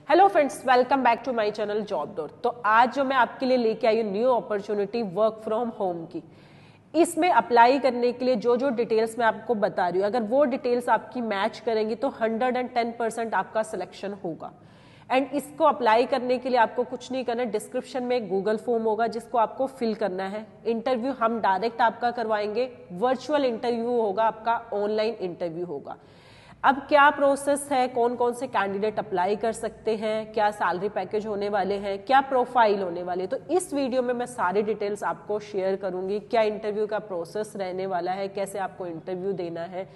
Hello friends, welcome back to my channel job door. तो आज जो मैं आपके लिए लेके आई हूँ new opportunity work from home की, इसमें अप्लाई करने के लिए जो जो डिटेल्स मैं आपको बता रही हूँ, अगर वो डिटेल्स आपकी मैच करेंगी तो 110% आपका सिलेक्शन होगा। एंड इसको अप्लाई करने के लिए आपको कुछ नहीं करना है, डिस्क्रिप्शन में एक गूगल फॉर्म होगा जिसको आपको फिल करना है। इंटरव्यू हम डायरेक्ट आपका करवाएंगे, वर्चुअल इंटरव्यू होगा, आपका ऑनलाइन इंटरव्यू होगा। अब क्या प्रोसेस है, कौन कौन से कैंडिडेट अप्लाई कर सकते हैं, क्या सैलरी पैकेज होने वाले हैं, क्या प्रोफाइल होने वाली है, तो इस वीडियो में मैं सारी डिटेल्स आपको शेयर करूंगी। क्या इंटरव्यू का प्रोसेस रहने वाला है, कैसे आपको इंटरव्यू देना है।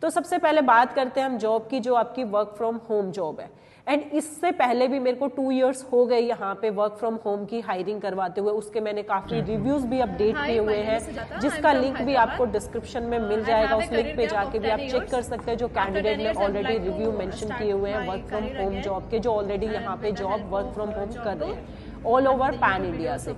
तो सबसे पहले बात करते हैं हम जॉब की, जो आपकी वर्क फ्रॉम होम जॉब है। एंड इससे पहले भी मेरे को 2 इयर्स हो गए यहाँ पे वर्क फ्रॉम होम की हायरिंग करवाते हुए, उसके मैंने काफी रिव्यूज भी अपडेट किए हुए हैं, जिसका लिंक भी आपको डिस्क्रिप्शन में मिल जाएगा। उस लिंक पे जाके भी आप चेक कर सकते हैं जो कैंडिडेट ने ऑलरेडी रिव्यू मेंशन किए हुए हैं वर्क फ्रॉम होम जॉब के, जो ऑलरेडी यहाँ पे जॉब वर्क फ्रॉम होम कर रहे हैं ऑल ओवर पैन इंडिया से।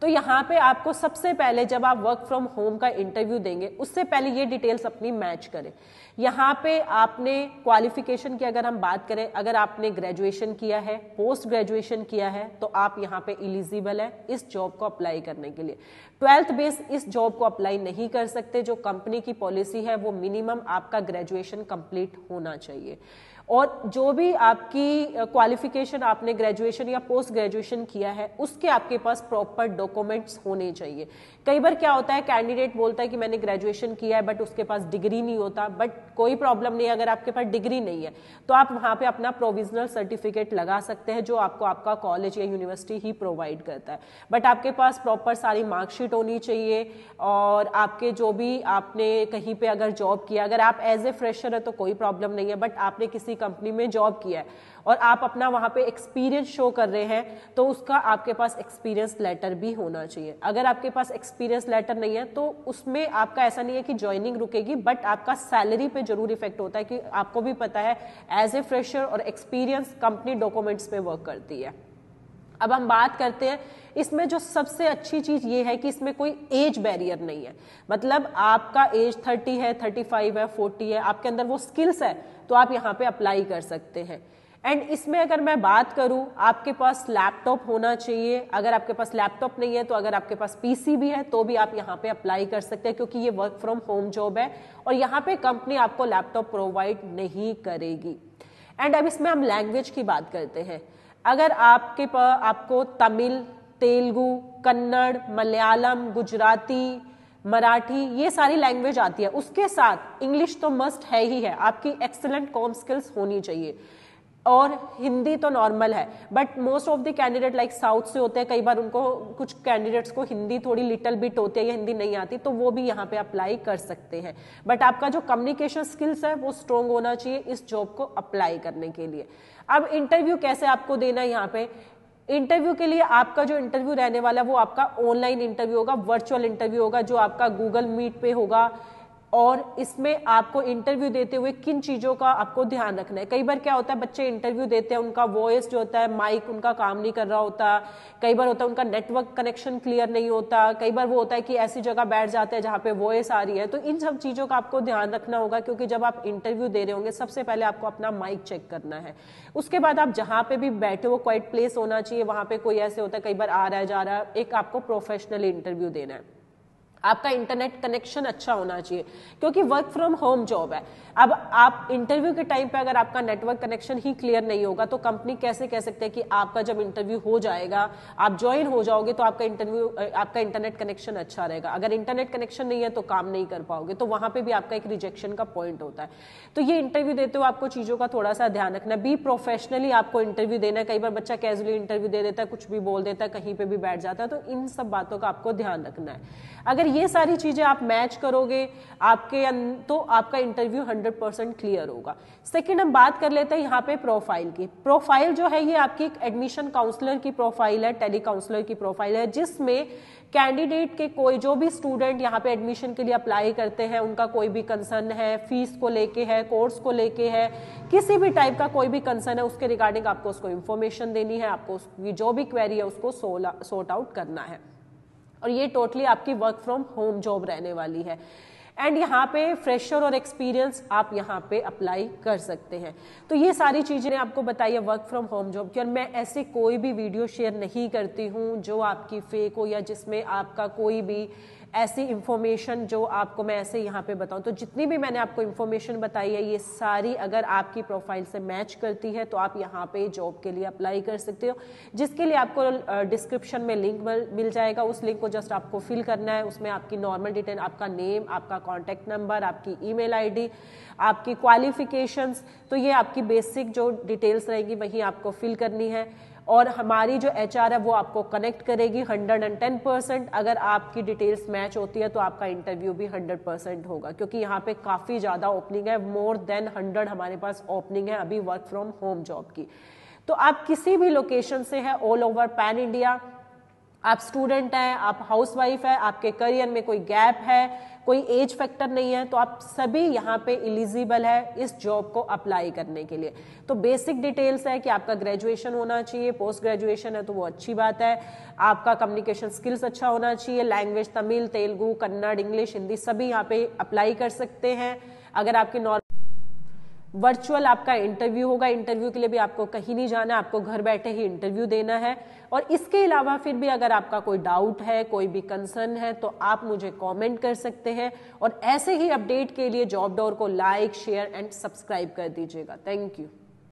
तो यहाँ पे आपको सबसे पहले जब आप वर्क फ्रॉम होम का इंटरव्यू देंगे, उससे पहले ये डिटेल्स अपनी मैच करें। यहाँ पे आपने क्वालिफिकेशन की अगर हम बात करें, अगर आपने ग्रेजुएशन किया है, पोस्ट ग्रेजुएशन किया है, तो आप यहाँ पे एलिजिबल है इस जॉब को अप्लाई करने के लिए। 12th बेस इस जॉब को अप्लाई नहीं कर सकते। जो कंपनी की पॉलिसी है वो मिनिमम आपका ग्रेजुएशन कंप्लीट होना चाहिए, और जो भी आपकी क्वालिफिकेशन आपने ग्रेजुएशन या पोस्ट ग्रेजुएशन किया है उसके आपके पास प्रॉपर डॉक्यूमेंट्स होने चाहिए। कई बार क्या होता है, कैंडिडेट बोलता है कि मैंने ग्रेजुएशन किया है बट उसके पास डिग्री नहीं होता। बट कोई प्रॉब्लम नहीं है, अगर आपके पास डिग्री नहीं है तो आप वहां पे अपना प्रोविजनल सर्टिफिकेट लगा सकते हैं, जो आपको आपका कॉलेज या यूनिवर्सिटी ही प्रोवाइड करता है। बट आपके पास प्रॉपर सारी मार्कशीट होनी चाहिए, और आपके जो भी आपने कहीं पे अगर जॉब किया, अगर आप एज ए फ्रेशर है तो कोई प्रॉब्लम नहीं है, बट आपने किसी कंपनी में जॉब किया है और आप अपना वहां पे एक्सपीरियंस शो कर रहे हैं, तो उसका आपके पास एक्सपीरियंस लेटर भी होना चाहिए। अगर आपके पास एक्सपीरियंस लेटर नहीं है तो उसमें आपका ऐसा नहीं है कि ज्वाइनिंग रुकेगी, बट आपका सैलरी पे जरूर इफेक्ट होता है, कि आपको भी पता है एज ए फ्रेशर और एक्सपीरियंस कंपनी डॉक्यूमेंट्स पे वर्क करती है। अब हम बात करते हैं, इसमें जो सबसे अच्छी चीज ये है कि इसमें कोई एज बैरियर नहीं है। मतलब आपका एज 30 है, 35 है, 40 है, आपके अंदर वो स्किल्स है तो आप यहाँ पे अप्लाई कर सकते हैं। एंड इसमें अगर मैं बात करूं, आपके पास लैपटॉप होना चाहिए। अगर आपके पास लैपटॉप नहीं है तो अगर आपके पास पीसी भी है तो भी आप यहाँ पे अप्लाई कर सकते हैं, क्योंकि ये वर्क फ्रॉम होम जॉब है और यहाँ पे कंपनी आपको लैपटॉप प्रोवाइड नहीं करेगी। एंड अब इसमें हम लैंग्वेज की बात करते हैं। अगर आपको तमिल, तेलुगु, कन्नड़, मलयालम, गुजराती, मराठी, ये सारी लैंग्वेज आती है, उसके साथ इंग्लिश तो मस्ट है ही है। आपकी एक्सीलेंट कॉम स्किल्स होनी चाहिए, और हिंदी तो नॉर्मल है। But most of the candidate like south से होते हैं, कई बार उनको, कुछ कैंडिडेट्स को हिंदी थोड़ी लिटिल बिट होती है या हिंदी नहीं आती, तो वो भी यहाँ पे अप्लाई कर सकते हैं। बट आपका जो कम्युनिकेशन स्किल्स है वो स्ट्रॉन्ग होना चाहिए इस जॉब को अप्लाई करने के लिए। अब इंटरव्यू कैसे आपको देना है, यहाँ पे इंटरव्यू के लिए आपका जो इंटरव्यू रहने वाला है वो आपका ऑनलाइन इंटरव्यू होगा, वर्चुअल इंटरव्यू होगा, जो आपका गूगल मीट पे होगा। और इसमें आपको इंटरव्यू देते हुए किन चीजों का आपको ध्यान रखना है। कई बार क्या होता है, बच्चे इंटरव्यू देते हैं, उनका वॉइस जो होता है, माइक उनका काम नहीं कर रहा होता, कई बार होता है उनका नेटवर्क कनेक्शन क्लियर नहीं होता, कई बार वो होता है कि ऐसी जगह बैठ जाते हैं जहाँ पे वॉइस आ रही है। तो इन सब चीजों का आपको ध्यान रखना होगा, क्योंकि जब आप इंटरव्यू दे रहे होंगे सबसे पहले आपको अपना माइक चेक करना है। उसके बाद आप जहाँ पे भी बैठे हो क्वाइट प्लेस होना चाहिए, वहां पे कोई ऐसे होता है कई बार आ रहा है जा रहा है, एक आपको प्रोफेशनल इंटरव्यू देना है। आपका इंटरनेट कनेक्शन अच्छा होना चाहिए, क्योंकि वर्क फ्रॉम होम जॉब है। अब आप इंटरव्यू के टाइम पे अगर आपका नेटवर्क कनेक्शन ही क्लियर नहीं होगा तो कंपनी कैसे कह सकते हैं कि आपका जब इंटरव्यू हो जाएगा, आप ज्वाइन हो जाओगे तो आपका इंटरनेट कनेक्शन अच्छा रहेगा। अगर इंटरनेट कनेक्शन नहीं है तो काम नहीं कर पाओगे, तो वहां पे भी आपका एक रिजेक्शन का पॉइंट होता है। तो ये इंटरव्यू देते हुए आपको चीजों का थोड़ा सा ध्यान रखना है। बी प्रोफेशनली आपको इंटरव्यू देना है। कई बार बच्चा कैजुअली इंटरव्यू दे देता है, कुछ भी बोल देता है, कहीं पे भी बैठ जाता है, तो इन सब बातों का आपको ध्यान रखना है। अगर ये सारी चीजें आप मैच करोगे तो आपका इंटरव्यू 100% क्लियर होगा। सेकंड हम बात कर लेते हैं यहाँ पे प्रोफाइल की। प्रोफाइल जो है ये आपकी एडमिशन काउंसलर की प्रोफाइल है, टेली काउंसलर की प्रोफाइल है, जिसमें कैंडिडेट के कोई जो भी स्टूडेंट यहाँ पे एडमिशन के लिए अप्लाई करते हैं, उनका कोई भी कंसर्न है, फीस को लेके है, कोर्स को लेके है, किसी भी टाइप का कोई भी कंसर्न है, उसके रिगार्डिंग आपको उसको इन्फॉर्मेशन देनी है, आपको उसकी जो भी क्वेरी है उसको सॉर्ट आउट करना है। और ये टोटली आपकी वर्क फ्रॉम होम जॉब रहने वाली है। एंड यहाँ पे फ्रेशर और एक्सपीरियंस आप यहाँ पे अप्लाई कर सकते हैं। तो ये सारी चीजें आपको बताइए वर्क फ्रॉम होम जॉब की, और मैं ऐसे कोई भी वीडियो शेयर नहीं करती हूँ जो आपकी फेक हो या जिसमें आपका कोई भी ऐसी इंफॉर्मेशन जो आपको मैं ऐसे यहाँ पे बताऊँ। तो जितनी भी मैंने आपको इंफॉर्मेशन बताई है ये सारी अगर आपकी प्रोफाइल से मैच करती है तो आप यहाँ पे जॉब के लिए अप्लाई कर सकते हो, जिसके लिए आपको डिस्क्रिप्शन में लिंक मिल जाएगा। उस लिंक को जस्ट आपको फिल करना है। उसमें आपकी नॉर्मल डिटेल, आपका नेम, आपका कॉन्टैक्ट नंबर, आपकी ईमेल आईडी, आपकी क्वालिफिकेशंस, तो ये आपकी बेसिक जो डिटेल्स रहेगी वही आपको फिल करनी है। और हमारी जो HR है वो आपको कनेक्ट करेगी 110%। अगर आपकी डिटेल्स मैच होती है तो आपका इंटरव्यू भी 100% होगा, क्योंकि यहाँ पे काफ़ी ज़्यादा ओपनिंग है, मोर देन 100 हमारे पास ओपनिंग है अभी वर्क फ्रॉम होम जॉब की। तो आप किसी भी लोकेशन से है, ऑल ओवर पैन इंडिया, आप स्टूडेंट हैं, आप हाउसवाइफ है, आपके करियर में कोई गैप है, कोई एज फैक्टर नहीं है, तो आप सभी यहाँ पे एलिजिबल है इस जॉब को अप्लाई करने के लिए। तो बेसिक डिटेल्स है कि आपका ग्रेजुएशन होना चाहिए, पोस्ट ग्रेजुएशन है तो वो अच्छी बात है, आपका कम्युनिकेशन स्किल्स अच्छा होना चाहिए, लैंग्वेज तमिल, तेलुगु, कन्नड़, इंग्लिश, हिंदी सभी यहाँ पे अप्लाई कर सकते हैं। अगर आपकी वर्चुअल आपका इंटरव्यू होगा, इंटरव्यू के लिए भी आपको कहीं नहीं जाना, आपको घर बैठे ही इंटरव्यू देना है। और इसके अलावा फिर भी अगर आपका कोई डाउट है, कोई भी कंसर्न है तो आप मुझे कमेंट कर सकते हैं। और ऐसे ही अपडेट के लिए जॉब डोर को लाइक, शेयर एंड सब्सक्राइब कर दीजिएगा। Thank you.